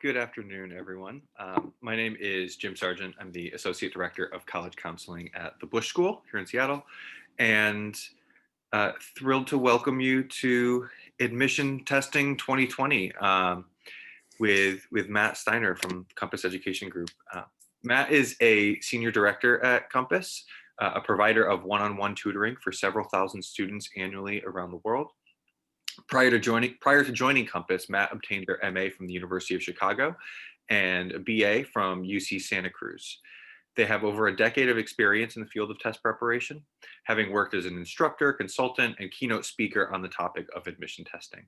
Good afternoon, everyone. My name is Jim Sargent. I'm the Associate Director of College Counseling at the Bush School here in Seattle, and thrilled to welcome you to Admission Testing 2020 with Matt Steiner from Compass Education Group. Matt is a Senior Director at Compass, a provider of one-on-one tutoring for several thousand students annually around the world. Prior to joining Compass, Matt obtained their MA from the University of Chicago and a BA from UC Santa Cruz. They have over a decade of experience in the field of test preparation, having worked as an instructor, consultant, and keynote speaker on the topic of admission testing.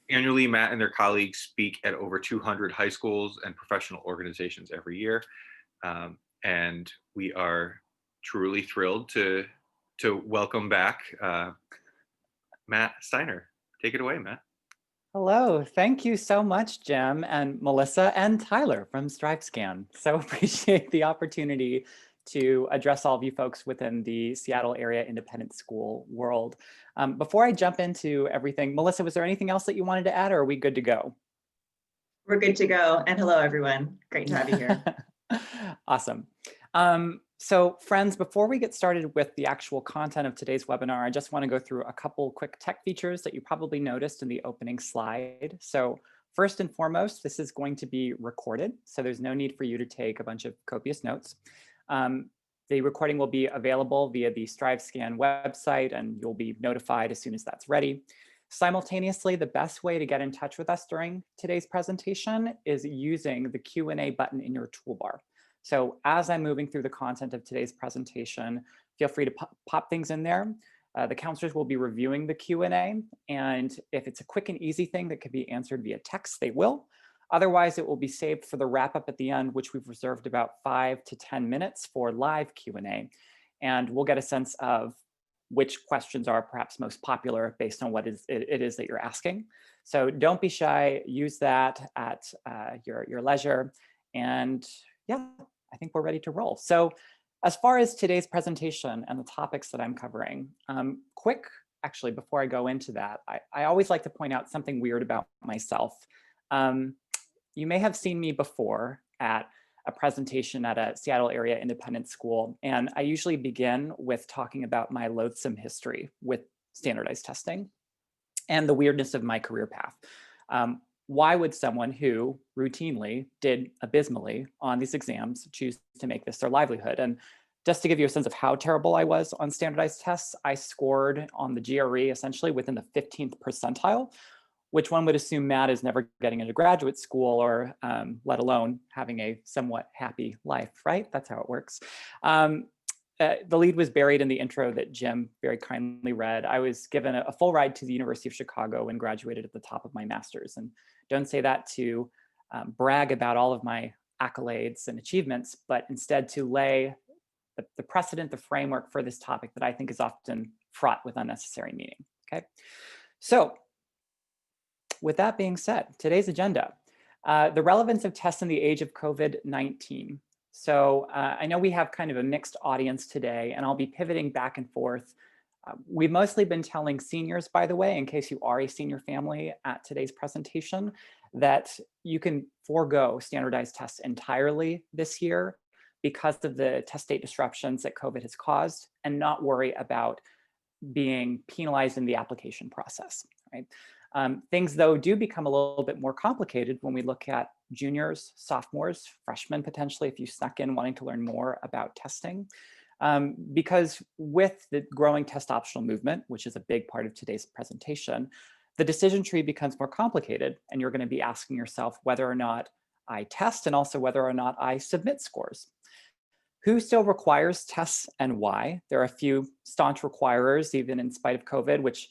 Annually, Matt and their colleagues speak at over 200 high schools and professional organizations every year. And we are truly thrilled to welcome back Matt Steiner. Take it away, Matt. Hello, thank you so much, Jim and Melissa and Tyler from StriveScan. So appreciate the opportunity to address all of you folks within the Seattle area independent school world. Before I jump into everything, Melissa, was there anything else that you wanted to add, or are we good to go? We're good to go. And hello, everyone. Great to have you here. Awesome. So friends, before we get started with the actual content of today's webinar, I just want to go through a couple quick tech features that you probably noticed in the opening slide. So first and foremost, this is going to be recorded, so there's no need for you to take a bunch of copious notes. The recording will be available via the StriveScan website, and you'll be notified as soon as that's ready. Simultaneously, the best way to get in touch with us during today's presentation is using the Q&A button in your toolbar. So as I'm moving through the content of today's presentation, feel free to pop things in there. The counselors will be reviewing the Q&A, and if it's a quick and easy thing that could be answered via text, they will. Otherwise, it will be saved for the wrap up at the end, which we've reserved about 5 to 10 minutes for live Q&A. And we'll get a sense of which questions are perhaps most popular based on what it is that you're asking. So don't be shy, use that at your leisure. And yeah, I think we're ready to roll. So as far as today's presentation and the topics that I'm covering, actually, before I go into that, I always like to point out something weird about myself. You may have seen me before at a presentation at a Seattle area independent school, and I usually begin with talking about my loathsome history with standardized testing and the weirdness of my career path. Why would someone who routinely did abysmally on these exams choose to make this their livelihood? And just to give you a sense of how terrible I was on standardized tests, I scored on the GRE essentially within the 15th percentile, which one would assume Matt is never getting into graduate school or let alone having a somewhat happy life, right? That's how it works. The lead was buried in the intro that Jim very kindly read. I was given a full ride to the University of Chicago and graduated at the top of my master's. And don't say that to brag about all of my accolades and achievements, but instead to lay the precedent, the framework for this topic that I think is often fraught with unnecessary meaning, okay? So with that being said, today's agenda, the relevance of tests in the age of COVID-19. So I know we have kind of a mixed audience today, and I'll be pivoting back and forth. We've mostly been telling seniors, by the way, in case you are a senior family at today's presentation, that you can forego standardized tests entirely this year because of the test date disruptions that COVID has caused, and not worry about being penalized in the application process, right? Things, though, do become a little bit more complicated when we look at juniors, sophomores, freshmen, potentially, if you snuck in wanting to learn more about testing. Because with the growing test optional movement, which is a big part of today's presentation, the decision tree becomes more complicated, and you're going to be asking yourself whether or not I test and also whether or not I submit scores. Who still requires tests and why? There are a few staunch requirers, even in spite of COVID, which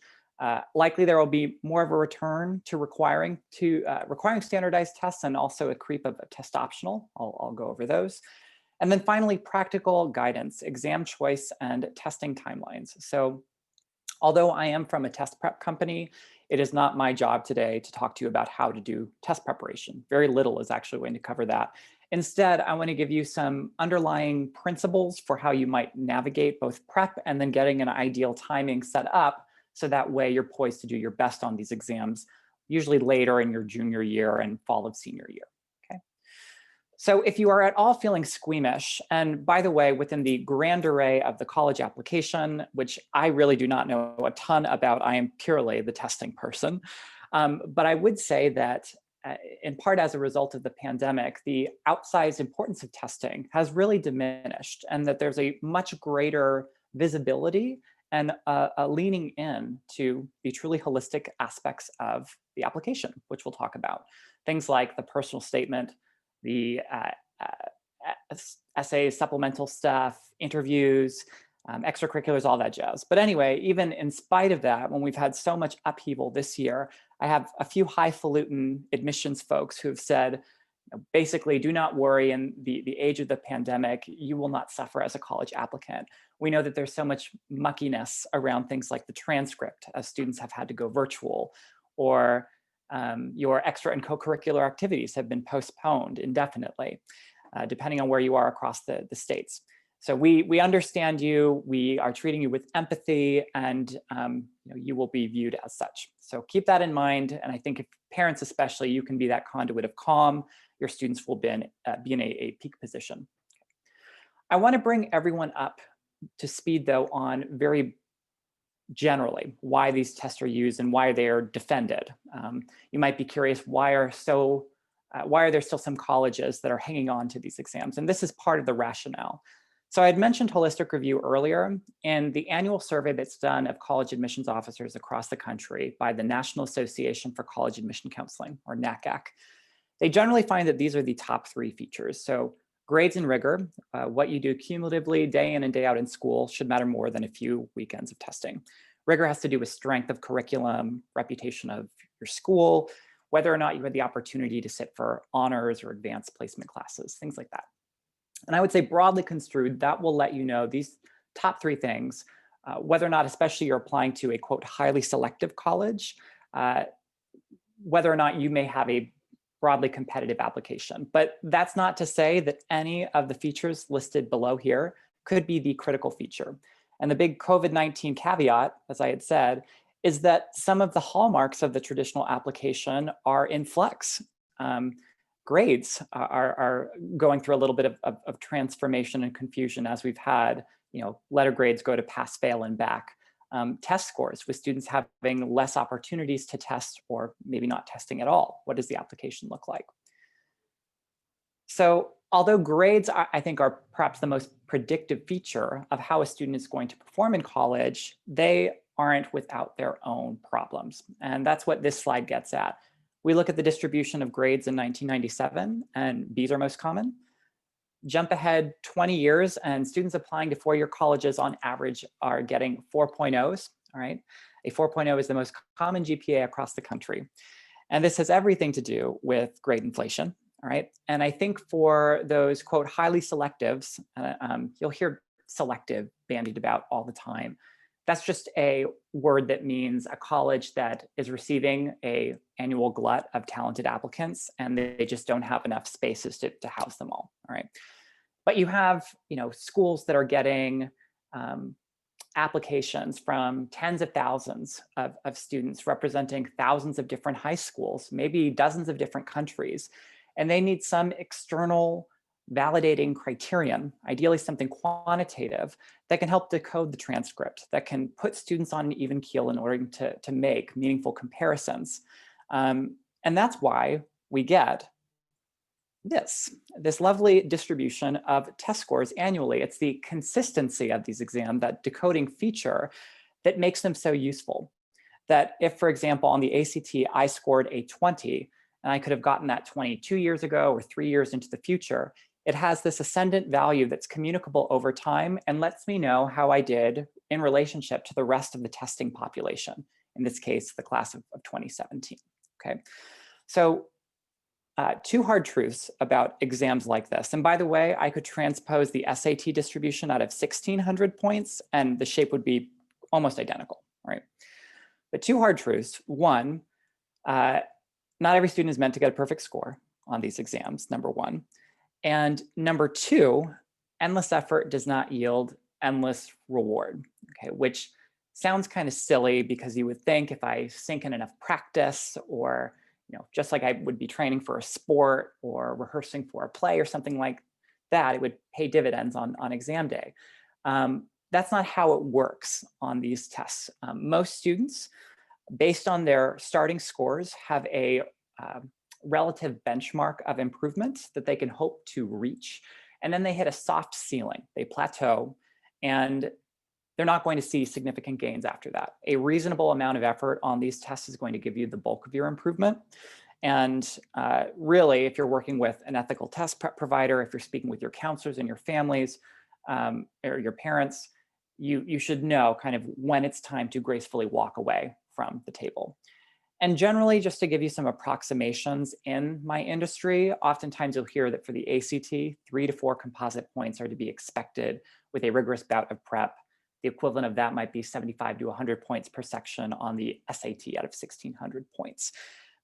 likely there will be more of a return to requiring standardized tests, and also a creep of a test optional. I'll go over those. And then finally, practical guidance, exam choice, and testing timelines. So although I am from a test prep company, it is not my job today to talk to you about how to do test preparation. Very little is actually going to cover that. Instead, I want to give you some underlying principles for how you might navigate both prep and then getting an ideal timing set up, so that way you're poised to do your best on these exams, usually later in your junior year and fall of senior year. So if you are at all feeling squeamish, and by the way, within the grand array of the college application, which I really do not know a ton about, I am purely the testing person. But I would say that in part as a result of the pandemic, the outsized importance of testing has really diminished, and that there's a much greater visibility and a leaning in to the truly holistic aspects of the application, which we'll talk about. Things like the personal statement, the essays, supplemental stuff, interviews, extracurriculars, all that jazz. But anyway, even in spite of that, when we've had so much upheaval this year, I have a few highfalutin admissions folks who have said, basically, do not worry, in the age of the pandemic, you will not suffer as a college applicant. We know that there's so much muckiness around things like the transcript, as students have had to go virtual, or your extra and co-curricular activities have been postponed indefinitely, depending on where you are across the states. So we understand you, we are treating you with empathy, and you will be viewed as such. So keep that in mind, and I think if parents especially, you can be that conduit of calm. Your students will be in a peak position. I want to bring everyone up to speed, though, on very generally why these tests are used and why they are defended. You might be curious, why are there still some colleges that are hanging on to these exams? And this is part of the rationale. So I had mentioned holistic review earlier, and the annual survey that's done of college admissions officers across the country by the National Association for College Admission Counseling, or NACAC. They generally find that these are the top 3 features. So grades and rigor, what you do cumulatively day in and day out in school, should matter more than a few weekends of testing. Rigor has to do with strength of curriculum, reputation of your school, whether or not you had the opportunity to sit for honors or advanced placement classes, things like that. And I would say broadly construed, that will let you know these top 3 things, whether or not, especially you're applying to a, quote, highly selective college, whether or not you may have a broadly competitive application. But that's not to say that any of the features listed below here could be the critical feature. And the big COVID-19 caveat, as I had said, is that some of the hallmarks of the traditional application are in flux. Grades are going through a little bit of transformation and confusion, as we've had, letter grades go to pass, fail, and back. Test scores, with students having less opportunities to test, or maybe not testing at all. What does the application look like? So although grades, I think, are perhaps the most predictive feature of how a student is going to perform in college, they aren't without their own problems. And that's what this slide gets at. We look at the distribution of grades in 1997, and B's are most common. Jump ahead 20 years, and students applying to 4-year colleges on average are getting 4.0s, all right? A 4.0 is the most common GPA across the country. And this has everything to do with grade inflation, all right? And I think for those, quote, highly selectives, you'll hear selective bandied about all the time. That's just a word that means a college that is receiving an annual glut of talented applicants, and they just don't have enough spaces to house them all right? But you have, schools that are getting applications from tens of thousands of students, representing thousands of different high schools, maybe dozens of different countries, and they need some external validating criterion, ideally something quantitative, that can help decode the transcript, that can put students on an even keel in order to make meaningful comparisons. And that's why we get this lovely distribution of test scores annually. It's the consistency of these exams, that decoding feature, that makes them so useful. That if, for example, on the ACT, I scored a 20, and I could have gotten that 20 2 years ago or 3 years into the future, it has this ascendant value that's communicable over time and lets me know how I did in relationship to the rest of the testing population, in this case, the class of 2017, okay? So 2 hard truths about exams like this. And by the way, I could transpose the SAT distribution out of 1,600 points, and the shape would be almost identical, right? But 2 hard truths. One, not every student is meant to get a perfect score on these exams, number 1. And number 2, endless effort does not yield endless reward, okay? Which sounds kind of silly, because you would think if I sink in enough practice, or just like I would be training for a sport or rehearsing for a play or something like that, it would pay dividends on exam day. That's not how it works on these tests. Most students, based on their starting scores, have a relative benchmark of improvement that they can hope to reach. And then they hit a soft ceiling, they plateau, and they're not going to see significant gains after that. A reasonable amount of effort on these tests is going to give you the bulk of your improvement. And really, if you're working with an ethical test prep provider, if you're speaking with your counselors and your families or your parents, you should know kind of when it's time to gracefully walk away from the table. And generally, just to give you some approximations in my industry, oftentimes you'll hear that for the ACT, 3 to 4 composite points are to be expected with a rigorous bout of prep. The equivalent of that might be 75 to 100 points per section on the SAT out of 1,600 points.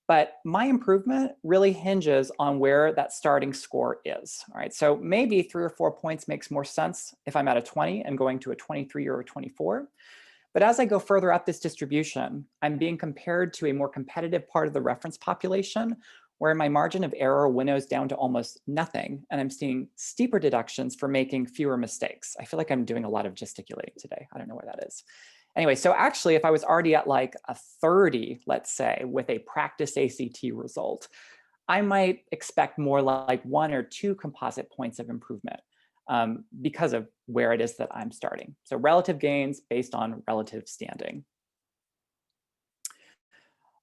But my improvement really hinges on where that starting score is. All right, so maybe 3 or 4 points makes more sense if I'm at a 20 and going to a 23 or a 24. But as I go further up this distribution, I'm being compared to a more competitive part of the reference population where my margin of error winnows down to almost nothing, and I'm seeing steeper deductions for making fewer mistakes. I feel like I'm doing a lot of gesticulating today. I don't know where that is. Anyway, so actually, if I was already at like a 30, let's say, with a practice ACT result, I might expect more like 1 or 2 composite points of improvement because of where it is that I'm starting. So relative gains based on relative standing.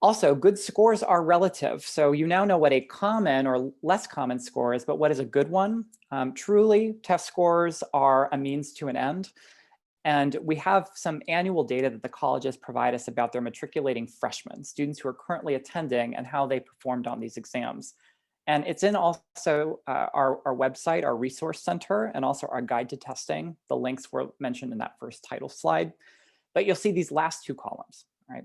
Also, good scores are relative. So you now know what a common or less common score is, but what is a good one? Truly, test scores are a means to an end. And we have some annual data that the colleges provide us about their matriculating freshmen, students who are currently attending, and how they performed on these exams. And it's in also our website, our resource center, and also our guide to testing. The links were mentioned in that first title slide. But you'll see these last 2 columns, right?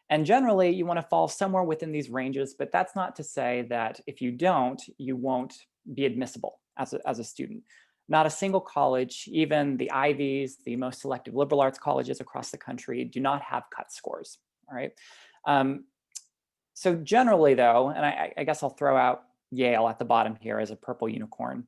And generally, you want to fall somewhere within these ranges, but that's not to say that if you don't, you won't be admissible as a student. Not a single college, even the Ivies, the most selective liberal arts colleges across the country, do not have cut scores, all right? So generally though, and I guess I'll throw out Yale at the bottom here as a purple unicorn.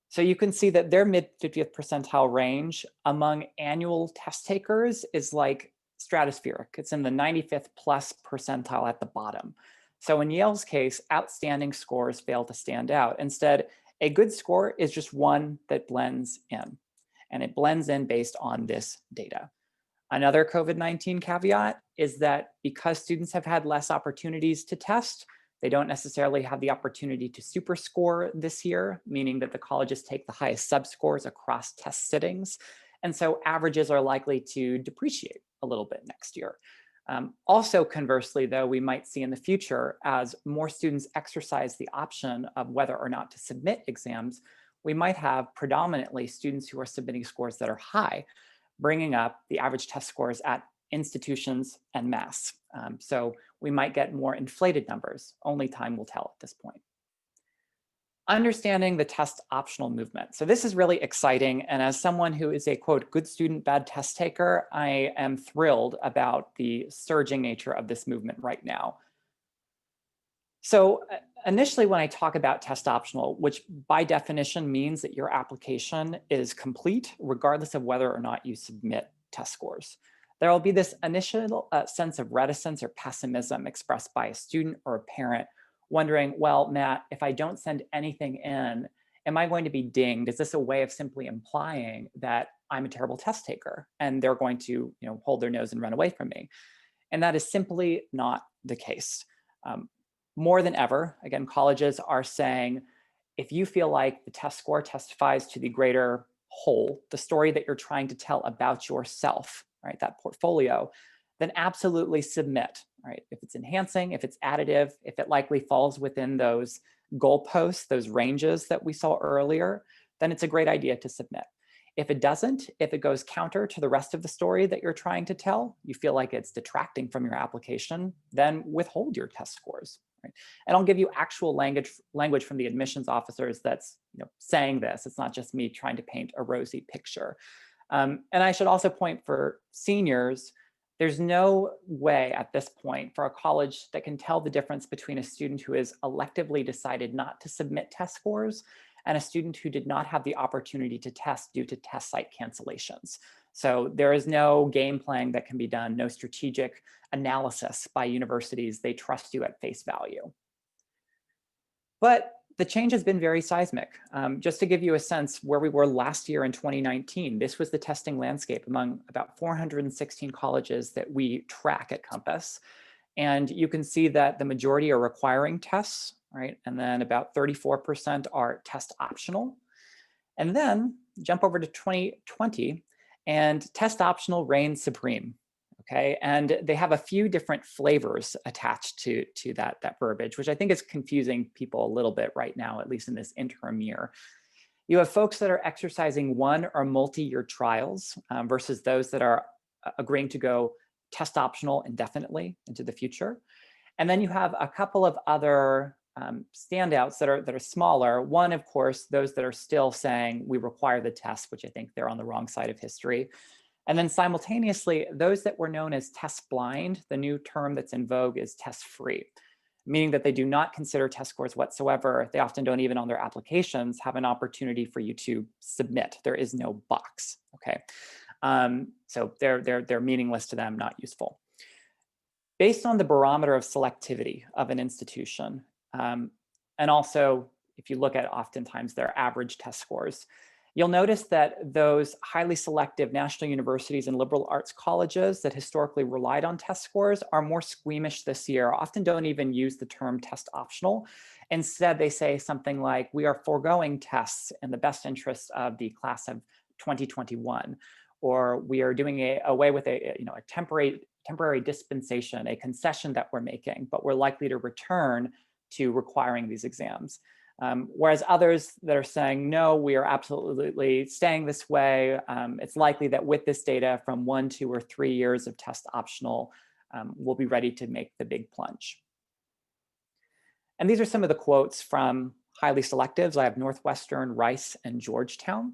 So you can see that their mid 50th percentile range among annual test takers is like stratospheric. It's in the 95th plus percentile at the bottom. So in Yale's case, outstanding scores fail to stand out. Instead, a good score is just one that blends in, and it blends in based on this data. Another COVID-19 caveat is that because students have had less opportunities to test, they don't necessarily have the opportunity to super score this year, meaning that the colleges take the highest subscores across test sittings. And so averages are likely to depreciate a little bit next year. Also, conversely, though, we might see in the future, as more students exercise the option of whether or not to submit exams, we might have predominantly students who are submitting scores that are high, bringing up the average test scores at institutions en masse. So we might get more inflated numbers. Only time will tell at this point. Understanding the test optional movement. So this is really exciting. And as someone who is a, quote, good student, bad test taker, I am thrilled about the surging nature of this movement right now. So initially, when I talk about test optional, which by definition means that your application is complete, regardless of whether or not you submit test scores, there will be this initial sense of reticence or pessimism expressed by a student or a parent wondering, well, Matt, if I don't send anything in, am I going to be dinged? Is this a way of simply implying that I'm a terrible test taker and they're going to, hold their nose and run away from me? And that is simply not the case. More than ever, again, colleges are saying, if you feel like the test score testifies to the greater whole, the story that you're trying to tell about yourself, right, that portfolio, then absolutely submit, right? If it's enhancing, if it's additive, if it likely falls within those goalposts, those ranges that we saw earlier, then it's a great idea to submit. If it doesn't, if it goes counter to the rest of the story that you're trying to tell, you feel like it's detracting from your application, then withhold your test scores. Right? And I'll give you actual language from the admissions officers that's saying this. It's not just me trying to paint a rosy picture. And I should also point for seniors There's no way at this point for a college that can tell the difference between a student who has electively decided not to submit test scores and a student who did not have the opportunity to test due to test site cancellations. So there is no game playing that can be done, no strategic analysis by universities. They trust you at face value. But the change has been very seismic. Just to give you a sense where we were last year in 2019, this was the testing landscape among about 416 colleges that we track at Compass. And you can see that the majority are requiring tests, right? And then about 34% are test optional. And then jump over to 2020 and test optional reigns supreme. Okay, and they have a few different flavors attached to that verbiage, which I think is confusing people a little bit right now, at least in this interim year. You have folks that are exercising one or multi-year trials versus those that are agreeing to go test optional indefinitely into the future. And then you have a couple of other standouts that are smaller. One, of course, those that are still saying we require the test, which I think they're on the wrong side of history. And then simultaneously, those that were known as test blind, the new term that's in vogue is test free, meaning that they do not consider test scores whatsoever. They often don't even on their applications have an opportunity for you to submit. There is no box, okay? So they're meaningless to them, not useful. Based on the barometer of selectivity of an institution, and also if you look at oftentimes their average test scores, you'll notice that those highly selective national universities and liberal arts colleges that historically relied on test scores are more squeamish this year, often don't even use the term test optional. Instead, they say something like, we are foregoing tests in the best interests of the class of 2021, or we are doing away with a temporary dispensation, a concession that we're making, but we're likely to return to requiring these exams. Whereas others that are saying, no, we are absolutely staying this way. It's likely that with this data from 1, 2, or 3 years of test optional, we'll be ready to make the big plunge. And these are some of the quotes from highly selectives. I have Northwestern, Rice, and Georgetown.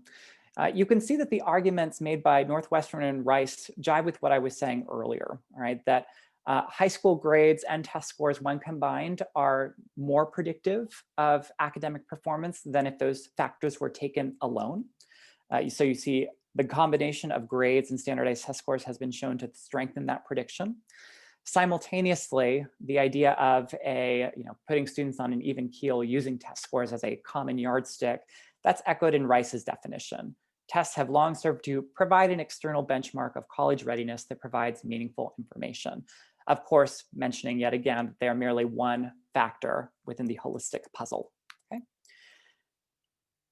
You can see that the arguments made by Northwestern and Rice jive with what I was saying earlier, right? That high school grades and test scores, when combined, are more predictive of academic performance than if those factors were taken alone. So you see the combination of grades and standardized test scores has been shown to strengthen that prediction. Simultaneously, the idea of putting students on an even keel using test scores as a common yardstick, that's echoed in Rice's definition. Tests have long served to provide an external benchmark of college readiness that provides meaningful information. Of course, mentioning yet again, they are merely one factor within the holistic puzzle. Okay?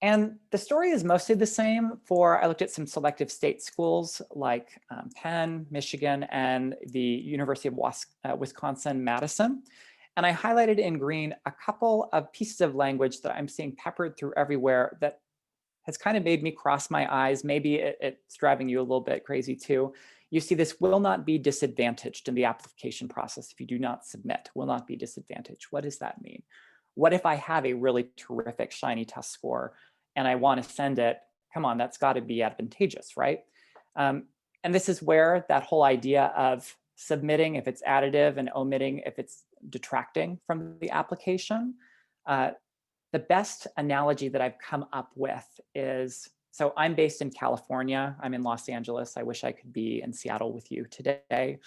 And the story is mostly the same for, I looked at some selective state schools like Penn, Michigan, and the University of Wisconsin-Madison. And I highlighted in green a couple of pieces of language that I'm seeing peppered through everywhere that has kind of made me cross my eyes. Maybe it's driving you a little bit crazy too. You see this will not be disadvantaged in the application process if you do not submit, will not be disadvantaged. What does that mean? What if I have a really terrific shiny test score and I want to send it? Come on, that's got to be advantageous, right? And this is where that whole idea of submitting if it's additive and omitting if it's detracting from the application. The best analogy that I've come up with is, so I'm based in California. I'm in Los Angeles. I wish I could be in Seattle with you today.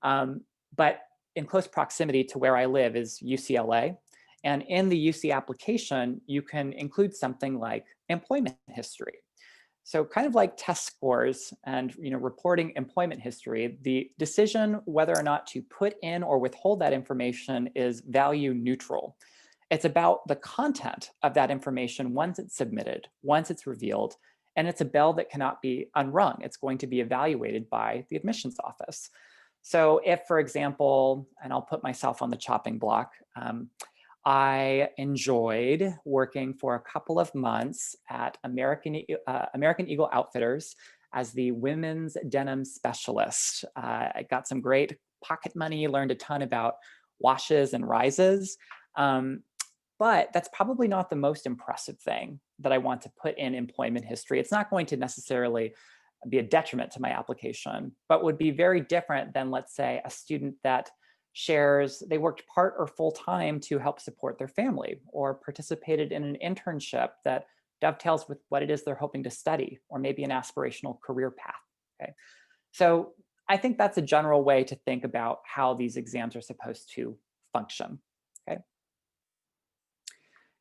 But in close proximity to where I live is UCLA. And in the UC application, you can include something like employment history. So kind of like test scores and reporting employment history, the decision whether or not to put in or withhold that information is value neutral. It's about the content of that information once it's submitted, once it's revealed, and it's a bell that cannot be unrung. It's going to be evaluated by the admissions office. So if, for example, and I'll put myself on the chopping block, I enjoyed working for a couple of months at American Eagle Outfitters as the women's denim specialist. I got some great pocket money, learned a ton about washes and rises. But that's probably not the most impressive thing that I want to put in employment history. It's not going to necessarily be a detriment to my application, but would be very different than, let's say, a student that shares they worked part or full time to help support their family, or participated in an internship that dovetails with what it is they're hoping to study, or maybe an aspirational career path. Okay, so I think that's a general way to think about how these exams are supposed to function. Okay.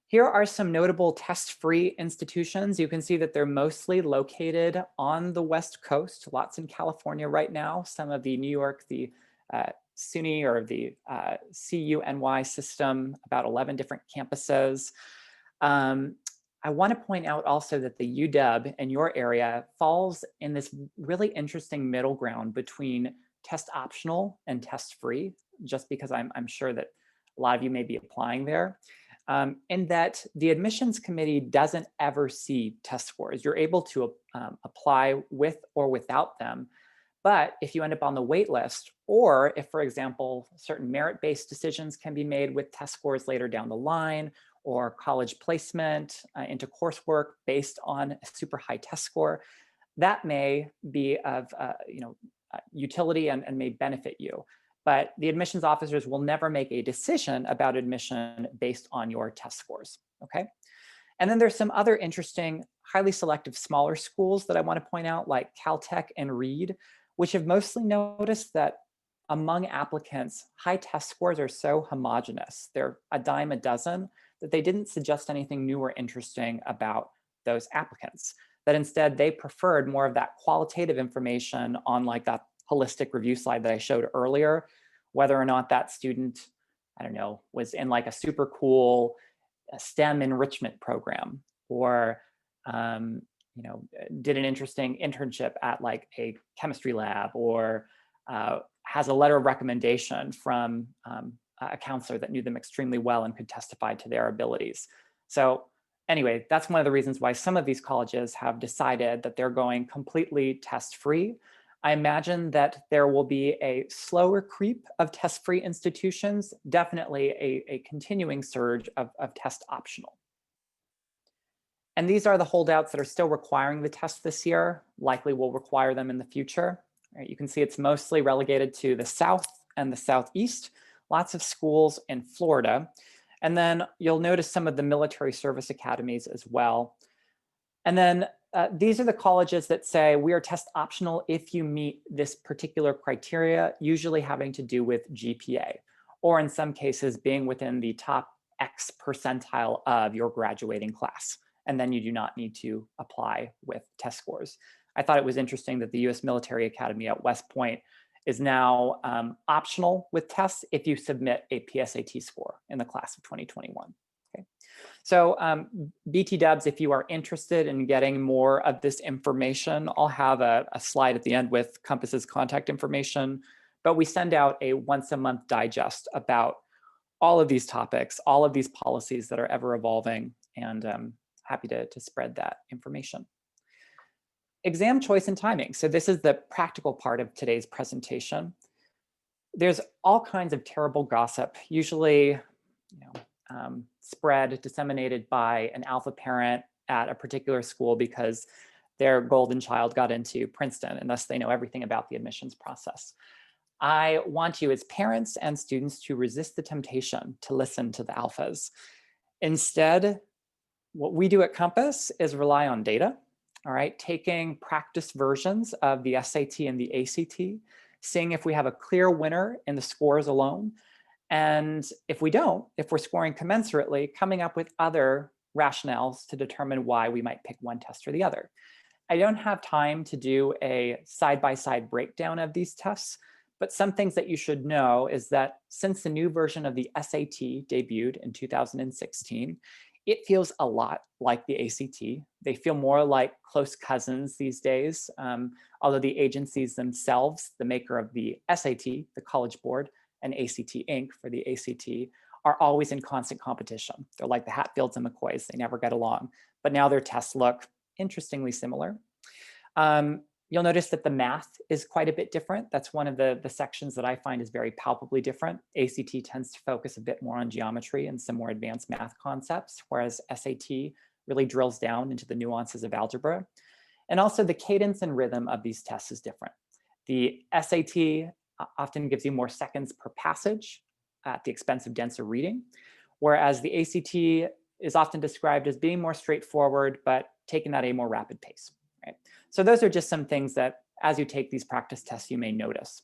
Here are some notable test-free institutions. You can see that they're mostly located on the West Coast, lots in California right now, some of the New York, the SUNY or the CUNY system, about 11 different campuses. I want to point out also that the UW in your area falls in this really interesting middle ground between test optional and test free, just because I'm sure that a lot of you may be applying there. In that the admissions committee doesn't ever see test scores. You're able to apply with or without them. But if you end up on the wait list, or if, for example, certain merit-based decisions can be made with test scores later down the line, or college placement into coursework based on a super high test score, that may be of utility and may benefit you. But the admissions officers will never make a decision about admission based on your test scores, okay? And then there's some other interesting, highly selective smaller schools that I want to point out, like Caltech and Reed, which have mostly noticed that among applicants, high test scores are so homogenous, they're a dime a dozen, that they didn't suggest anything new or interesting about those applicants. That instead they preferred more of that qualitative information on like that holistic review slide that I showed earlier, whether or not that student, I don't know, was in like a super cool STEM enrichment program, or did an interesting internship at like a chemistry lab, or has a letter of recommendation from a counselor that knew them extremely well and could testify to their abilities. So anyway, that's one of the reasons why some of these colleges have decided that they're going completely test-free. I imagine that there will be a slower creep of test-free institutions, definitely a continuing surge of test optional. And these are the holdouts that are still requiring the test this year, likely will require them in the future. Right, you can see it's mostly relegated to the South and the Southeast, lots of schools in Florida. And then you'll notice some of the military service academies as well. And then these are the colleges that say we are test optional if you meet this particular criteria, usually having to do with GPA, or in some cases being within the top X percentile of your graduating class. And then you do not need to apply with test scores. I thought it was interesting that the US Military Academy at West Point is now optional with tests if you submit a PSAT score in the class of 2021. Okay. So BT Dubs, if you are interested in getting more of this information, I'll have a slide at the end with Compass's contact information, but we send out a once-a-month digest about all of these topics, all of these policies that are ever evolving, and happy to spread that information. Exam choice and timing. So this is the practical part of today's presentation. There's all kinds of terrible gossip, usually spread, disseminated by an alpha parent at a particular school because their golden child got into Princeton, and thus they know everything about the admissions process. I want you as parents and students to resist the temptation to listen to the alphas. Instead, what we do at Compass is rely on data. All right, taking practice versions of the SAT and the ACT, seeing if we have a clear winner in the scores alone. And if we don't, if we're scoring commensurately, coming up with other rationales to determine why we might pick one test or the other. I don't have time to do a side-by-side breakdown of these tests, but some things that you should know is that since the new version of the SAT debuted in 2016, it feels a lot like the ACT. They feel more like close cousins these days, although the agencies themselves, the maker of the SAT, the College Board, and ACT Inc. for the ACT, are always in constant competition. They're like the Hatfields and McCoys, they never get along. But now their tests look interestingly similar. You'll notice that the math is quite a bit different. That's one of the sections that I find is very palpably different. ACT tends to focus a bit more on geometry and some more advanced math concepts, whereas SAT really drills down into the nuances of algebra. And also the cadence and rhythm of these tests is different. The SAT often gives you more seconds per passage at the expense of denser reading, whereas the ACT is often described as being more straightforward, but taken at a more rapid pace. Right? So those are just some things that as you take these practice tests, you may notice.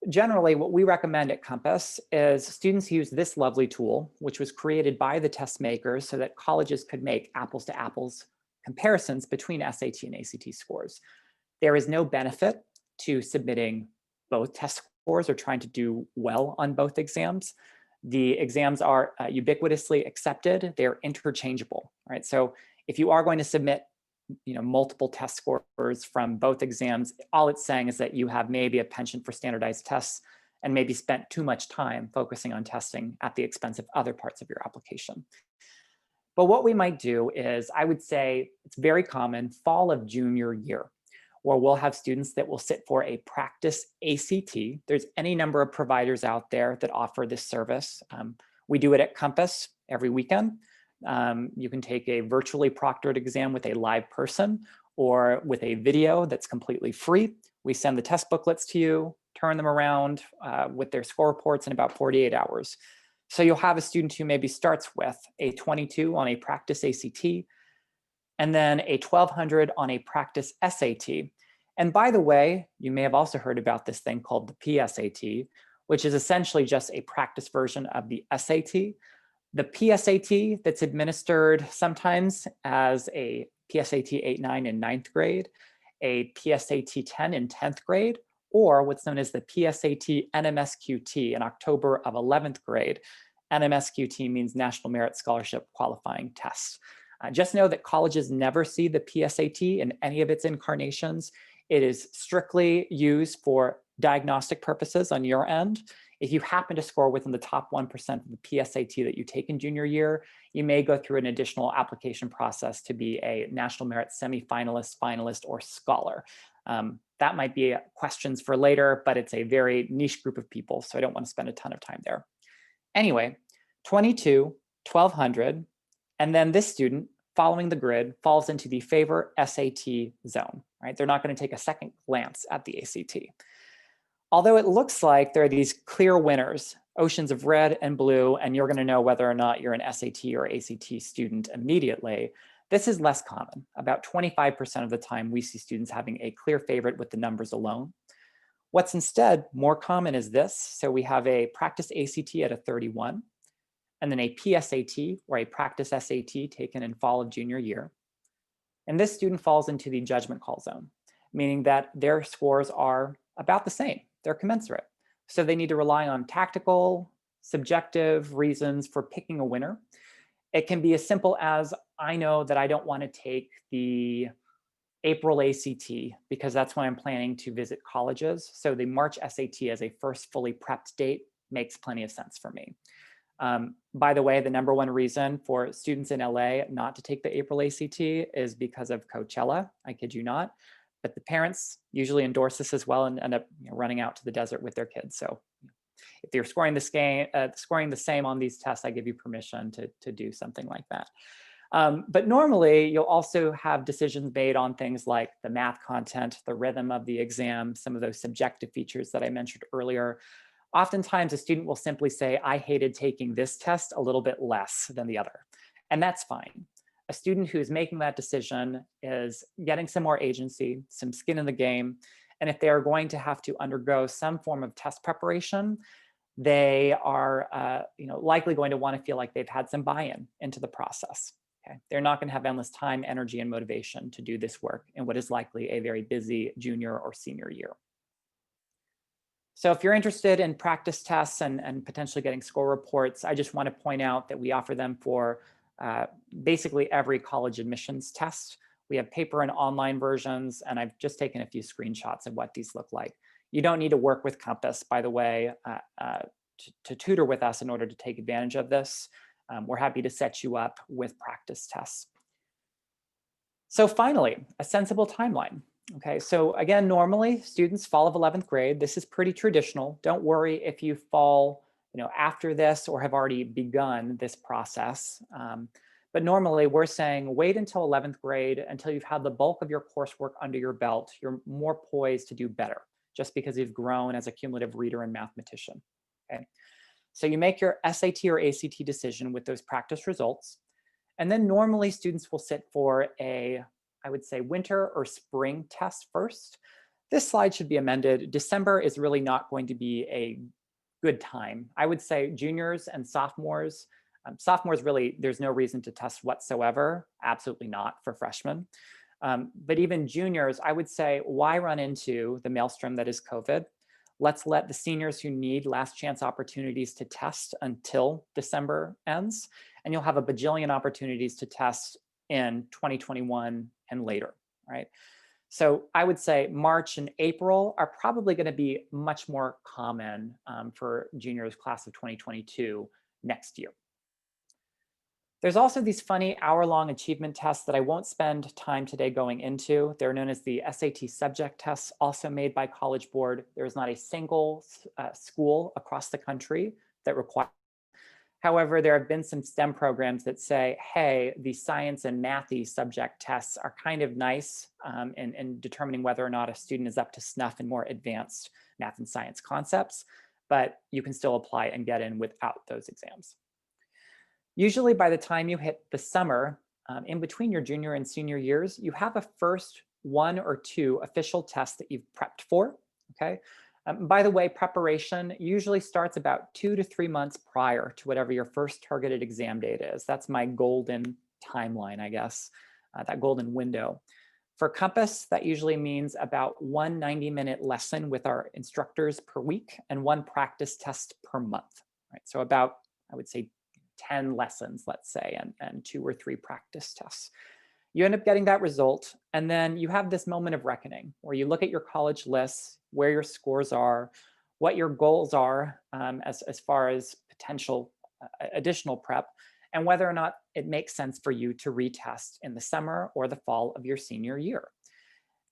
Generally, what we recommend at Compass is students use this lovely tool, which was created by the test makers so that colleges could make apples to apples comparisons between SAT and ACT scores. There is no benefit to submitting both test scores or trying to do well on both exams. The exams are ubiquitously accepted. They're interchangeable, right? So if you are going to submit multiple test scores from both exams, all it's saying is that you have maybe a penchant for standardized tests and maybe spent too much time focusing on testing at the expense of other parts of your application. But what we might do is, I would say it's very common fall of junior year, where we'll have students that will sit for a practice ACT. There's any number of providers out there that offer this service. We do it at Compass every weekend. You can take a virtually proctored exam with a live person or with a video that's completely free. We send the test booklets to you, turn them around with their score reports in about 48 hours. So you'll have a student who maybe starts with a 22 on a practice ACT, and then a 1200 on a practice SAT. And by the way, you may have also heard about this thing called the PSAT, which is essentially just a practice version of the SAT. The PSAT that's administered sometimes as a PSAT 8-9 in 9th grade, a PSAT 10 in 10th grade, or what's known as the PSAT NMSQT in October of 11th grade. NMSQT means National Merit Scholarship Qualifying Tests. Just know that colleges never see the PSAT in any of its incarnations. It is strictly used for diagnostic purposes on your end. If you happen to score within the top 1% of the PSAT that you take in junior year, you may go through an additional application process to be a National Merit semifinalist, finalist, or scholar. That might be questions for later, but it's a very niche group of people, so I don't want to spend a ton of time there. Anyway, 22, 1200, and then this student, following the grid, falls into the favor SAT zone, right? They're not going to take a second glance at the ACT. Although it looks like there are these clear winners, oceans of red and blue, and you're going to know whether or not you're an SAT or ACT student immediately, this is less common. About 25% of the time, we see students having a clear favorite with the numbers alone. What's instead more common is this. So we have a practice ACT at a 31, and then a PSAT or a practice SAT taken in fall of junior year. And this student falls into the judgment call zone, meaning that their scores are about the same. They're commensurate. So they need to rely on tactical, subjective reasons for picking a winner. It can be as simple as, I know that I don't want to take the April ACT because that's when I'm planning to visit colleges. So the March SAT as a first fully prepped date makes plenty of sense for me. By the way, the #1 reason for students in LA not to take the April ACT is because of Coachella. I kid you not. But the parents usually endorse this as well and end up running out to the desert with their kids. So if you're scoring the same on these tests, I give you permission to do something like that. But normally, you'll also have decisions made on things like the math content, the rhythm of the exam, some of those subjective features that I mentioned earlier. Oftentimes, a student will simply say, I hated taking this test a little bit less than the other. And that's fine. A student who's making that decision is getting some more agency, some skin in the game. And if they are going to have to undergo some form of test preparation, they are likely going to want to feel like they've had some buy-in into the process. Okay? They're not going to have endless time, energy, and motivation to do this work in what is likely a very busy junior or senior year. So if you're interested in practice tests and potentially getting score reports, I just want to point out that we offer them for basically every college admissions test. We have paper and online versions, and I've just taken a few screenshots of what these look like. You don't need to work with Compass, by the way, to tutor with us in order to take advantage of this. We're happy to set you up with practice tests. So finally, a sensible timeline. Okay, so again, normally students fall of 11th grade. This is pretty traditional. Don't worry if you fall after this or have already begun this process. But normally we're saying wait until 11th grade, until you've had the bulk of your coursework under your belt. You're more poised to do better just because you've grown as a cumulative reader and mathematician. Okay. So you make your SAT or ACT decision with those practice results. And then normally students will sit for a, I would say, winter or spring test first. This slide should be amended. December is really not going to be a good time. I would say juniors and sophomores. Sophomores, really, there's no reason to test whatsoever. Absolutely not for freshmen. But even juniors, I would say, why run into the maelstrom that is COVID? Let's let the seniors who need last chance opportunities to test until December ends, and you'll have a bajillion opportunities to test in 2021 and later, right? So I would say March and April are probably going to be much more common for juniors class of 2022 next year. There's also these funny hour-long achievement tests that I won't spend time today going into. They're known as the SAT subject tests, also made by College Board. There's not a single school across the country that requires. However, there have been some STEM programs that say, hey, the science and mathy subject tests are kind of nice in determining whether or not a student is up to snuff in more advanced math and science concepts, but you can still apply and get in without those exams. Usually by the time you hit the summer, in between your junior and senior years, you have a first 1 or 2 official tests that you've prepped for, okay? By the way, preparation usually starts about 2 to 3 months prior to whatever your first targeted exam date is. That's my golden timeline, I guess, that golden window. For Compass, that usually means about 1 90-minute lesson with our instructors per week and 1 practice test per month, right? So about, I would say, 10 lessons, let's say, and 2 or 3 practice tests. You end up getting that result, and then you have this moment of reckoning where you look at your college lists, where your scores are, what your goals are as far as potential additional prep, and whether or not it makes sense for you to retest in the summer or the fall of your senior year.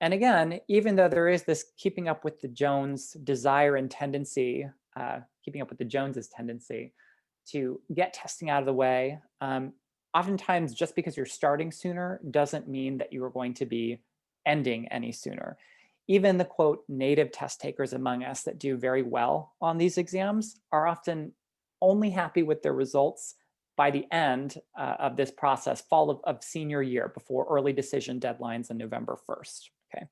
And again, even though there is this keeping up with the Jones desire and tendency, keeping up with the Joneses tendency to get testing out of the way, oftentimes just because you're starting sooner doesn't mean that you are going to be ending any sooner. Even the quote native test takers among us that do very well on these exams are often only happy with their results by the end of this process, fall of senior year, before early decision deadlines on November 1st, okay?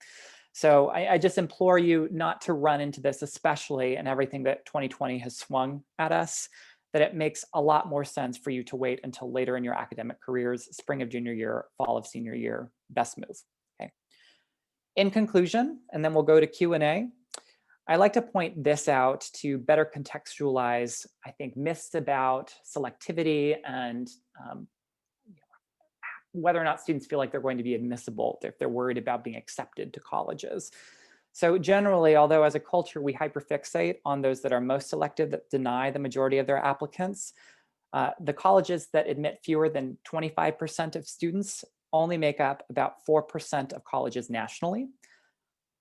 So I just implore you not to run into this, especially in everything that 2020 has swung at us, that it makes a lot more sense for you to wait until later in your academic careers, spring of junior year, fall of senior year, best move, okay? In conclusion, and then we'll go to Q&A, I like to point this out to better contextualize, I think, myths about selectivity and whether or not students feel like they're going to be admissible, if they're worried about being accepted to colleges. So generally, although as a culture we hyperfixate on those that are most selective, that deny the majority of their applicants, the colleges that admit fewer than 25% of students only make up about 4% of colleges nationally.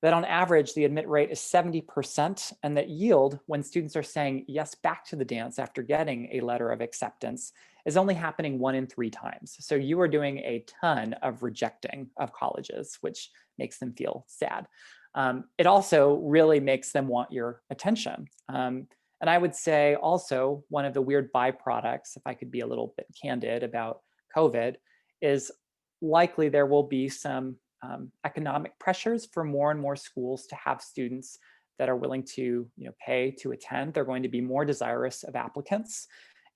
That on average, the admit rate is 70%, and that yield, when students are saying yes back to the dance after getting a letter of acceptance, is only happening 1 in 3 times. So you are doing a ton of rejecting of colleges, which makes them feel sad. It also really makes them want your attention. And I would say also one of the weird byproducts, if I could be a little bit candid about COVID, is likely there will be some economic pressures for more and more schools to have students that are willing to pay to attend. They're going to be more desirous of applicants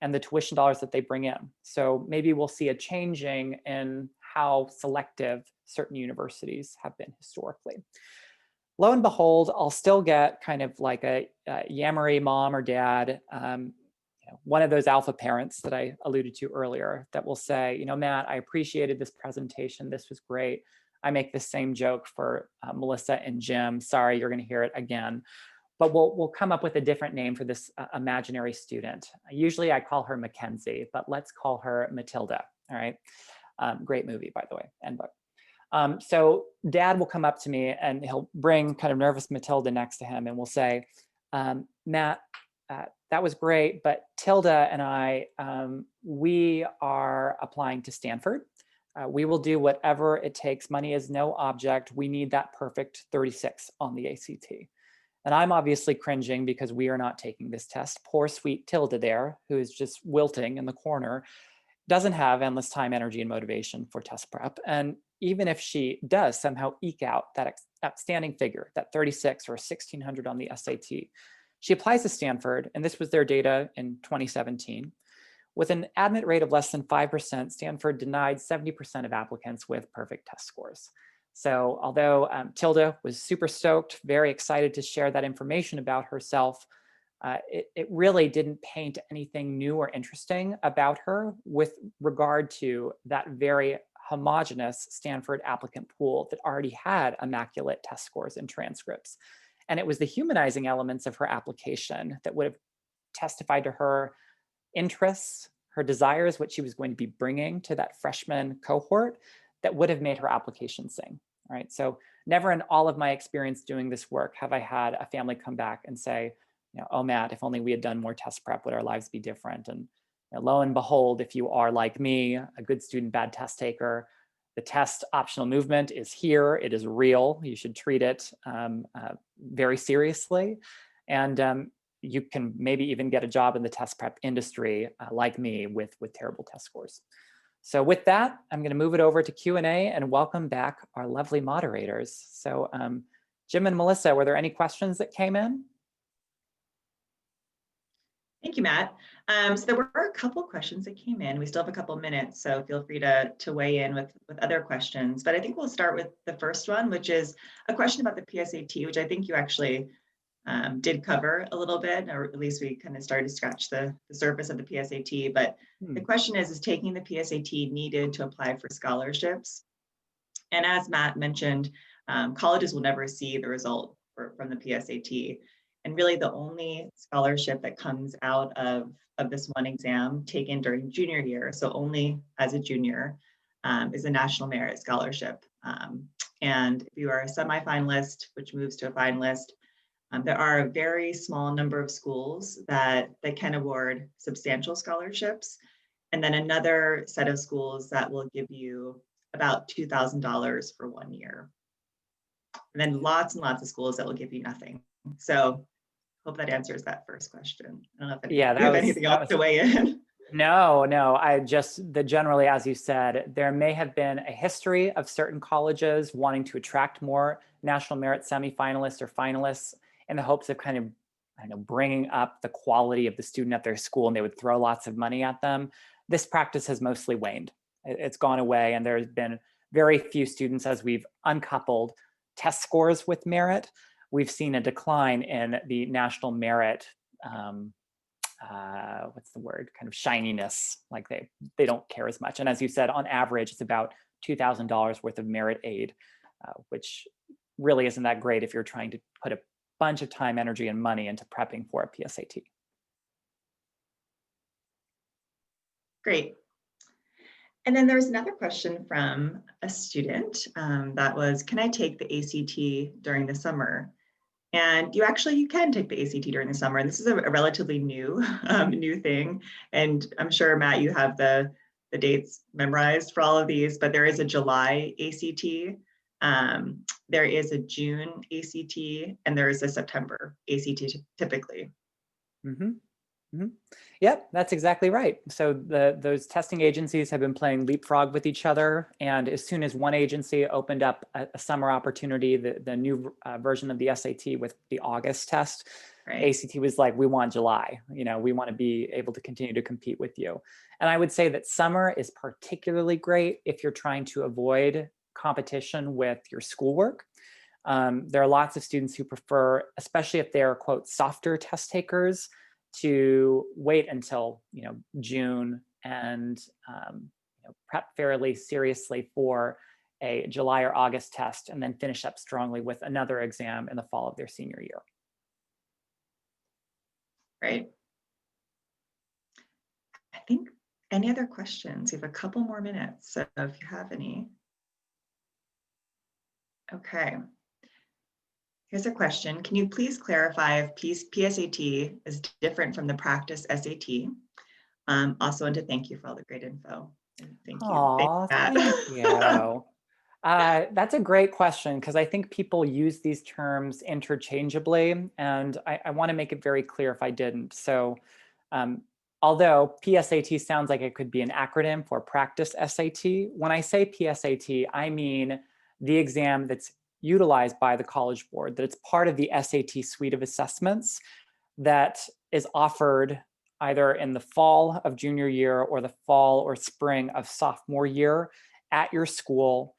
and the tuition dollars that they bring in. So maybe we'll see a changing in how selective certain universities have been historically. Lo and behold, I'll still get kind of like a yammery mom or dad, one of those alpha parents that I alluded to earlier that will say, Matt, I appreciated this presentation. This was great. I make the same joke for Melissa and Jim. Sorry, you're going to hear it again. But we'll come up with a different name for this imaginary student. Usually I call her Mackenzie, but let's call her Matilda. All right. Great movie, by the way, and book. So dad will come up to me and he'll bring kind of nervous Matilda next to him and will say, Matt, that that was great, but Tilda and I, we are applying to Stanford. We will do whatever it takes. Money is no object. We need that perfect 36 on the ACT. And I'm obviously cringing because we are not taking this test. Poor sweet Tilda there, who is just wilting in the corner, doesn't have endless time, energy, and motivation for test prep. And even if she does somehow eke out that outstanding figure, that 36 or 1600 on the SAT, she applies to Stanford, and this was their data in 2017. With an admit rate of less than 5%, Stanford denied 70% of applicants with perfect test scores. So although Tilda was super stoked, very excited to share that information about herself, it really didn't paint anything new or interesting about her with regard to that very homogenous Stanford applicant pool that already had immaculate test scores and transcripts. And it was the humanizing elements of her application that would have testified to her interests, her desires, what she was going to be bringing to that freshman cohort that would have made her application sing, right? So never in all of my experience doing this work have I had a family come back and say, oh, Matt, if only we had done more test prep, would our lives be different? And lo and behold, if you are like me, a good student, bad test taker, the test optional movement is here. It is real. You should treat it very seriously. And you can maybe even get a job in the test prep industry like me with terrible test scores. So with that, I'm going to move it over to Q&A and welcome back our lovely moderators. So Jim and Melissa, were there any questions that came in? Thank you, Matt. So there were a couple questions that came in. We still have a couple minutes, so feel free to weigh in with other questions. But I think we'll start with the first one, which is a question about the PSAT, which I think you actually did cover a little bit, or at least we kind of started to scratch the surface of the PSAT. But the question is taking the PSAT needed to apply for scholarships? And as Matt mentioned, colleges will never see the result from the PSAT. And really the only scholarship that comes out of this one exam taken during junior year, so only as a junior, is a National Merit Scholarship. And if you are a semifinalist, which moves to a finalist, there are a very small number of schools that can award substantial scholarships. And then another set of schools that will give you about $2,000 for 1 year. And then lots and lots of schools that will give you nothing. So hope that answers that first question. I don't know if you have anything else to weigh in. No, I just, generally, as you said, there may have been a history of certain colleges wanting to attract more national merit semifinalists or finalists in the hopes of kind of bringing up the quality of the student at their school, and they would throw lots of money at them. This practice has mostly waned. It's gone away, and there's been very few students, as we've uncoupled test scores with merit, we've seen a decline in the national merit, what's the word, kind of shininess, like they don't care as much. And as you said, on average, it's about $2,000 worth of merit aid, which really isn't that great if you're trying to put a bunch of time, energy, and money into prepping for a PSAT. Great. And then there's another question from a student that was, can I take the ACT during the summer? And you can take the ACT during the summer. And this is a relatively new thing. And I'm sure, Matt, you have the dates memorized for all of these, but there is a July ACT, there is a June ACT, and there is a September ACT typically. Yep, that's exactly right. So those testing agencies have been playing leapfrog with each other. And as soon as one agency opened up a summer opportunity, the new version of the SAT with the August test, right, ACT was like, we want July. We want to be able to continue to compete with you. And I would say that summer is particularly great if you're trying to avoid competition with your schoolwork. There are lots of students who prefer, especially if they're, quote, softer test takers, to wait until June and prep fairly seriously for a July or August test, and then finish up strongly with another exam in the fall of their senior year. Right. I think any other questions? We have a couple more minutes, so if you have any. Okay. Here's a question. Can you please clarify if PSAT is different from the practice SAT? Also, and to thank you for all the great info. Thank you. Aw, thank you. That's a great question because I think people use these terms interchangeably, and I want to make it very clear if I didn't. So although PSAT sounds like it could be an acronym for practice SAT, when I say PSAT, I mean the exam that's utilized by the College Board, that it's part of the SAT suite of assessments that is offered either in the fall of junior year or the fall or spring of sophomore year at your school.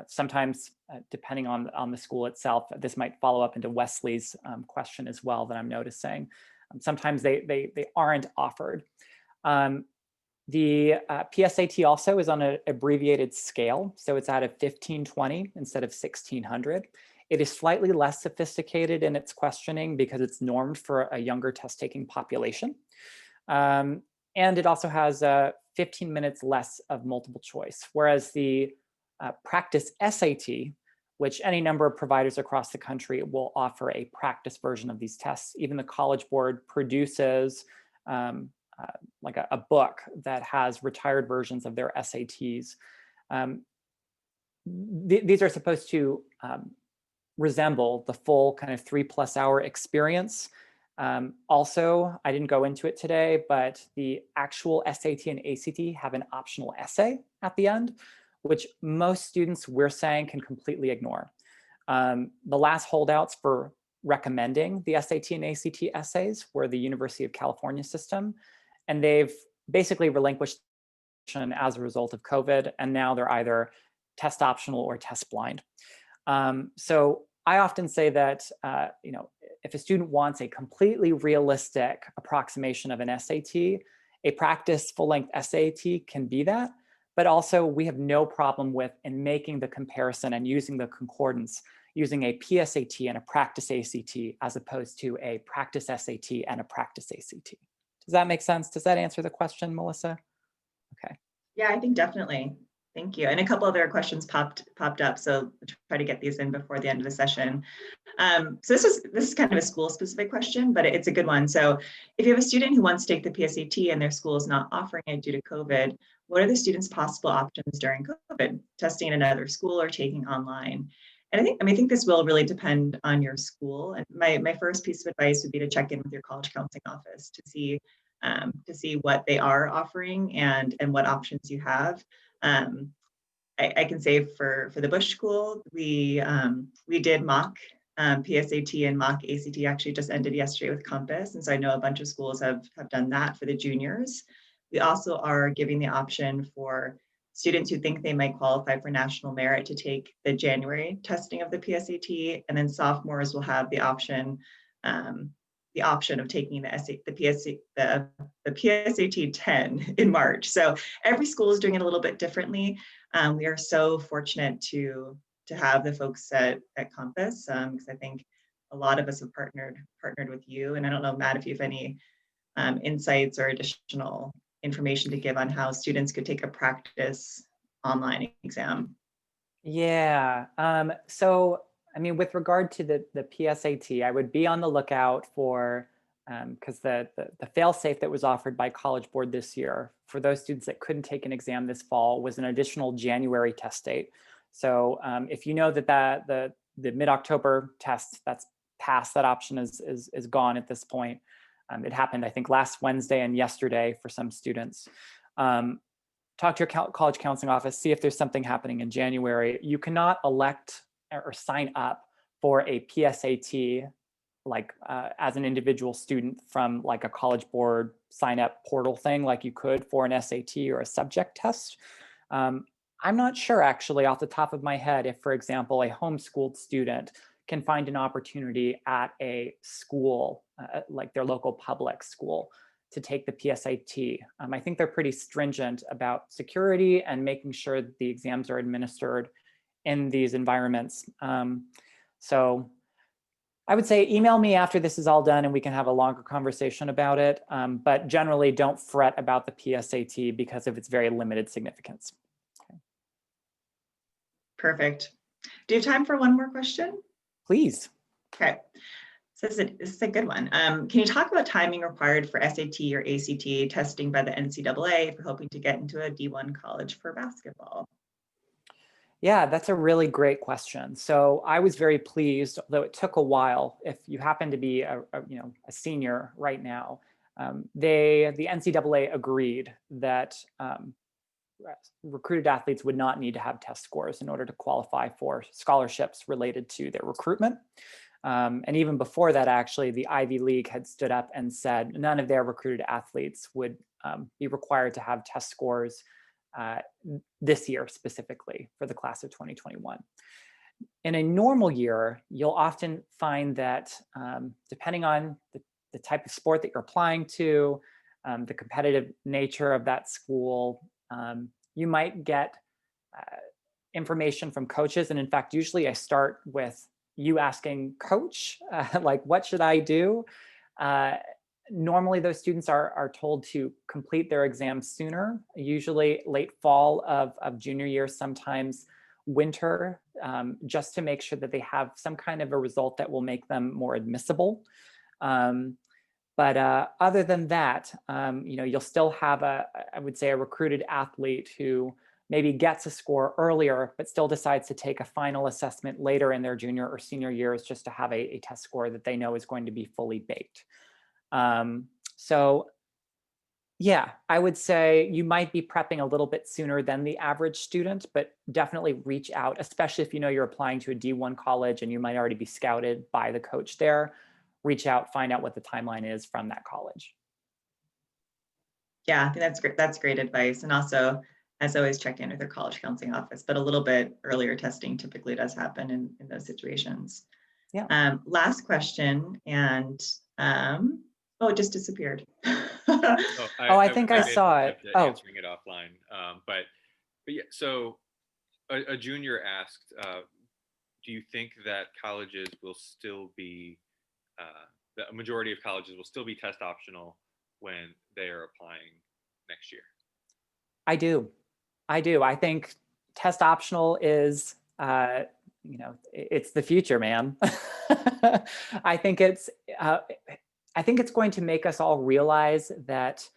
Sometimes, depending on the school itself, this might follow up into Wesley's question as well that I'm noticing. Sometimes they aren't offered. The PSAT also is on an abbreviated scale, so it's out of 1520 instead of 1600. It is slightly less sophisticated in its questioning because it's normed for a younger test-taking population. And it also has 15 minutes less of multiple choice, whereas the practice SAT, which any number of providers across the country will offer a practice version of these tests. Even the College Board produces like a book that has retired versions of their SATs. These are supposed to resemble the full kind of 3+ hour experience. Also, I didn't go into it today, but the actual SAT and ACT have an optional essay at the end, which most students we're saying can completely ignore. The last holdouts for recommending the SAT and ACT essays were the University of California system, and they've basically relinquished as a result of COVID, and now they're either test optional or test blind. So I often say that if a student wants a completely realistic approximation of an SAT, a practice full-length SAT can be that, but also we have no problem with in making the comparison and using the concordance, using a PSAT and a practice ACT as opposed to a practice SAT and a practice ACT. Does that make sense? Does that answer the question, Melissa? Okay. Yeah, I think definitely. Thank you. And a couple other questions popped up, so I'll try to get these in before the end of the session. So this is kind of a school-specific question, but it's a good one. So if you have a student who wants to take the PSAT and their school is not offering it due to COVID, what are the students' possible options during COVID? Testing in another school or taking online? And I think this will really depend on your school. And my first piece of advice would be to check in with your college counseling office to see what they are offering and what options you have. I can say for the Bush School, we did mock PSAT and mock ACT actually just ended yesterday with Compass. And so I know a bunch of schools have done that for the juniors. We also are giving the option for students who think they might qualify for national merit to take the January testing of the PSAT, and then sophomores will have the option of taking the PSAT 10 in March. So every school is doing it a little bit differently. We are so fortunate to have the folks at Compass because I think a lot of us have partnered with you. And I don't know, Matt, if you have any insights or additional information to give on how students could take a practice online exam. Yeah. So, I mean, with regard to the PSAT, I would be on the lookout for, because the fail-safe that was offered by College Board this year for those students that couldn't take an exam this fall was an additional January test date. So if you know that the mid-October test that's passed, that option is gone at this point. It happened, I think, last Wednesday and yesterday for some students. Talk to your college counseling office, see if there's something happening in January. You cannot elect or sign up for a PSAT like as an individual student from like a College Board sign up portal thing like you could for an SAT or a subject test. I'm not sure actually off the top of my head if, for example, a homeschooled student can find an opportunity at a school, like their local public school, to take the PSAT. I think they're pretty stringent about security and making sure that the exams are administered in these environments. So I would say email me after this is all done and we can have a longer conversation about it. But generally don't fret about the PSAT because of its very limited significance. Okay. Perfect. Do you have time for one more question? Please. Okay. So this is a good one. Can you talk about timing required for SAT or ACT testing by the NCAA if you're hoping to get into a D1 college for basketball? Yeah, that's a really great question. So I was very pleased, though it took a while. If you happen to be a senior right now, the NCAA agreed that recruited athletes would not need to have test scores in order to qualify for scholarships related to their recruitment. And even before that, actually, the Ivy League had stood up and said none of their recruited athletes would be required to have test scores this year specifically for the class of 2021. In a normal year, you'll often find that depending on the type of sport that you're applying to, the competitive nature of that school, you might get information from coaches. And in fact, usually I start with you asking coach, like, what should I do? Normally those students are told to complete their exams sooner, usually late fall of junior year, sometimes winter, just to make sure that they have some kind of a result that will make them more admissible. But other than that, you'll still have I would say a recruited athlete who maybe gets a score earlier, but still decides to take a final assessment later in their junior or senior years just to have a test score that they know is going to be fully baked. So yeah, I would say you might be prepping a little bit sooner than the average student, but definitely reach out, especially if you know you're applying to a D1 college and you might already be scouted by the coach there. Reach out, find out what the timeline is from that college. Yeah, I think that's great. That's great advice. And also, as always, check in with your college counseling office, but a little bit earlier testing typically does happen in those situations. Yeah. Last question, and oh, it just disappeared. I think I saw it. Oh, answering it offline. But yeah, so a junior asked, do you think that colleges will still be, the majority of colleges will still be test optional when they are applying next year? I do. I think test optional is, it's the future, man. I think it's going to make us all realize that.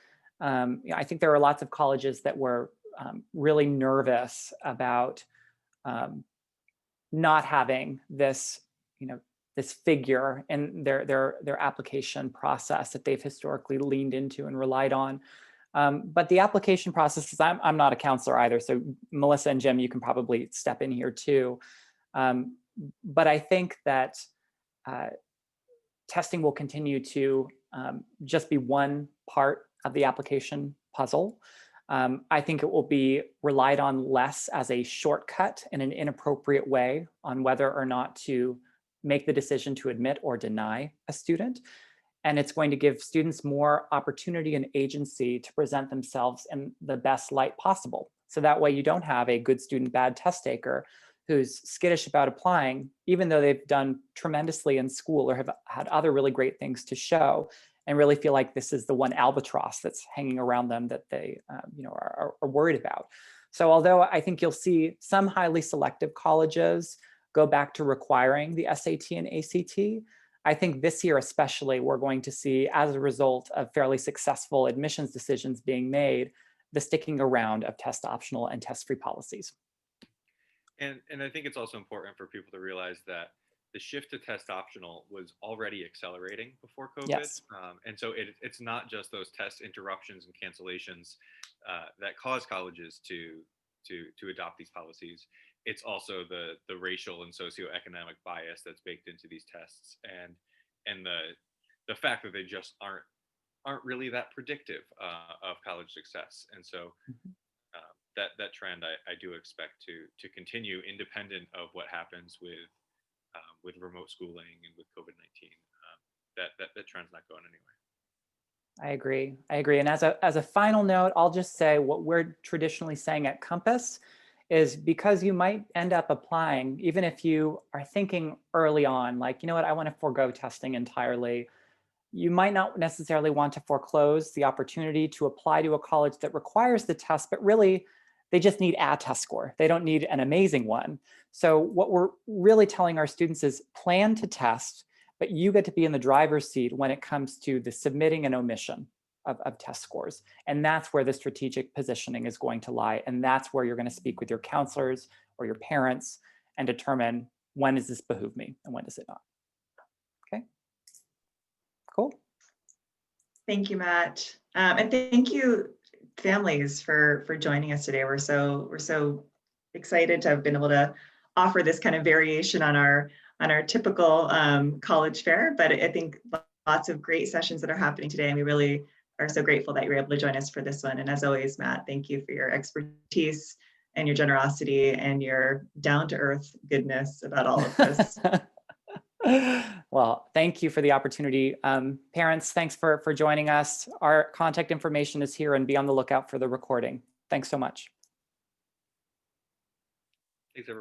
I think there are lots of colleges that were really nervous about not having this, this figure in their application process that they've historically leaned into and relied on. But the application process is, I'm not a counselor either, so Melissa and Jim, you can probably step in here too. But I think that testing will continue to just be one part of the application puzzle. I think it will be relied on less as a shortcut in an inappropriate way on whether or not to make the decision to admit or deny a student. And it's going to give students more opportunity and agency to present themselves in the best light possible. So that way you don't have a good student, bad test taker who's skittish about applying, even though they've done tremendously in school or have had other really great things to show, and really feel like this is the one albatross that's hanging around them that they are worried about. So although I think you'll see some highly selective colleges go back to requiring the SAT and ACT, I think this year especially, we're going to see, as a result of fairly successful admissions decisions being made, the sticking around of test optional and test free policies. And I think it's also important for people to realize that the shift to test optional was already accelerating before COVID. Yes. And so it's not just those test interruptions and cancellations that cause colleges to adopt these policies. It's also the racial and socioeconomic bias that's baked into these tests, and the fact that they just aren't really that predictive of college success. And so that trend I do expect to continue, independent of what happens with remote schooling and with COVID-19. That trend's not going anywhere. I agree. And as a final note, I'll just say what we're traditionally saying at Compass is, because you might end up applying, even if you are thinking early on, like, you know what, I want to forego testing entirely. You might not necessarily want to foreclose the opportunity to apply to a college that requires the test, but really They just need a test score. They don't need an amazing one. So what we're really telling our students is plan to test, but you get to be in the driver's seat when it comes to the submitting and omission of test scores. And that's where the strategic positioning is going to lie. And that's where you're going to speak with your counselors or your parents and determine, when does this behoove me and when does it not? Okay, cool. Thank you, Matt. And thank you, families, for joining us today. We're so excited to have been able to offer this kind of variation on our typical college fare. But I think lots of great sessions that are happening today, and we really are so grateful that you were able to join us for this one. And as always, Matt, thank you for your expertise and your generosity and your down-to-earth goodness about all of this. Well, thank you for the opportunity. Parents, thanks for joining us. Our contact information is here, and be on the lookout for the recording. Thanks so much. Thanks, everyone.